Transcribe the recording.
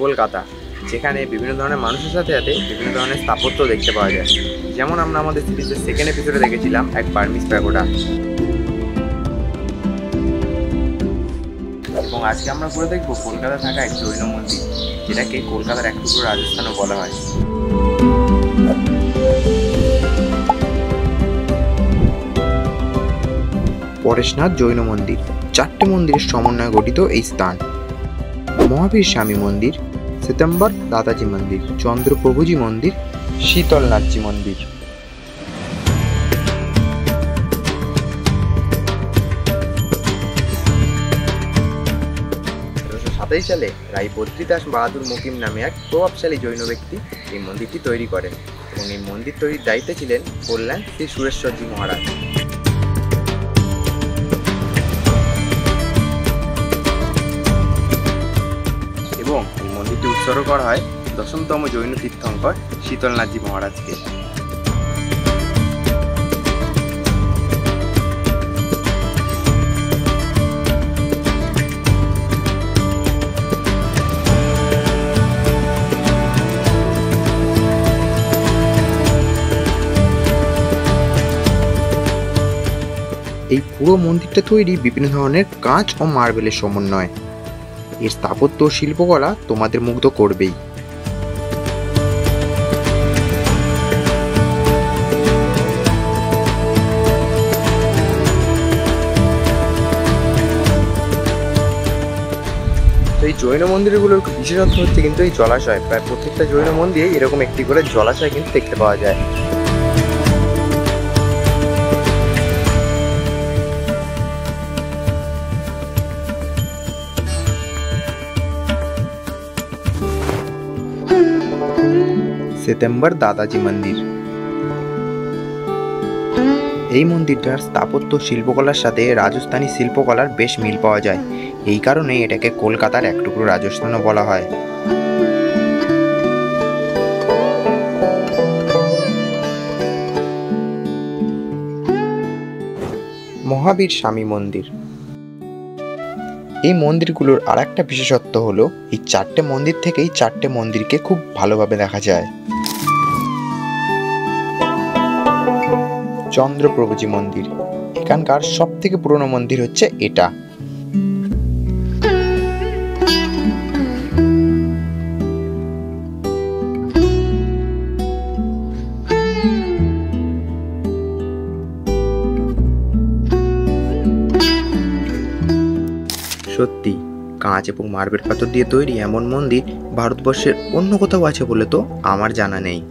কলকাতা, যেখানে বিভিন্ন ধরনের মানুষের সাথে সাথে বিভিন্ন ধরনের স্থাপত্য দেখতে পাওয়া যায়। যেমন আমরা আমাদের সিরিজের সেকেন্ড এপিসোডে দেখেছিলাম এক বার্মিজ প্যাগোডা, এবং আজকে আমরা ঘুরে দেখবো কলকাতা থাকা এক জৈন মন্দির, যেটাকে কলকাতার এক টুকরো রাজস্থানও বলা হয়। পরেশনাথ জৈন মন্দির 4টে মন্দিরের সমন্বয়ে গঠিত এই স্থান। মহাবীর স্বামী মন্দির, শ্বেতাম্বর দাদাজি মন্দির, চন্দ্রপ্রভুজি মন্দির, শীতলনাথজি মন্দির। 1727 সালে রাই বদ্রীদাস বাহাদুর মুকিম নামে এক প্রভাবশালী জৈন ব্যক্তি এই মন্দিরটি তৈরি করেন, এবং এই মন্দির তৈরির দায়িত্বে ছিলেন কল্যাণ শ্রী সুরেশ্বরজি মহারাজ। এবং এই মন্দিরটি উৎসর্গ করা হয় 10তম জৈন তীর্থঙ্কর শীতলনাথজি মহারাজকে। এই পুরো মন্দিরটা তৈরি বিভিন্ন ধরনের কাঁচ ও মার্বেলের সমন্বয়। এর স্থাপত্য ও শিল্পকলা তোমাদের মুগ্ধ করবেই। তো এই জৈন মন্দিরগুলোর বিশেষত্ব হচ্ছে কিন্তু এই জলাশয়। প্রায় প্রত্যেকটা জৈন মন্দিরে এরকম একটি করে জলাশয় কিন্তু দেখতে পাওয়া যায়। শ্বেতাম্বর দাদাজি মন্দির, এই মন্দিরটার স্থাপত্য শিল্পকলার সাথে রাজস্থানী শিল্পকলার বেশ মিল পাওয়া যায়। এই কারণে এটাকে কলকাতার এক টুকরো রাজস্থানও বলা হয়। মহাবীর স্বামী মন্দির, এই মন্দিরগুলোর আর একটা বিশেষত্ব হলো এই 4টে মন্দির থেকেই 4টে মন্দিরকে খুব ভালোভাবে দেখা যায়। চন্দ্রপ্রভুজি মন্দির, এখানকার সব থেকে পুরনো মন্দির হচ্ছে এটা। সত্যি কাঁচ এবং মার্বেল পাথর দিয়ে তৈরি এমন মন্দির ভারতবর্ষের অন্য কোথাও আছে বলে তো আমার জানা নেই।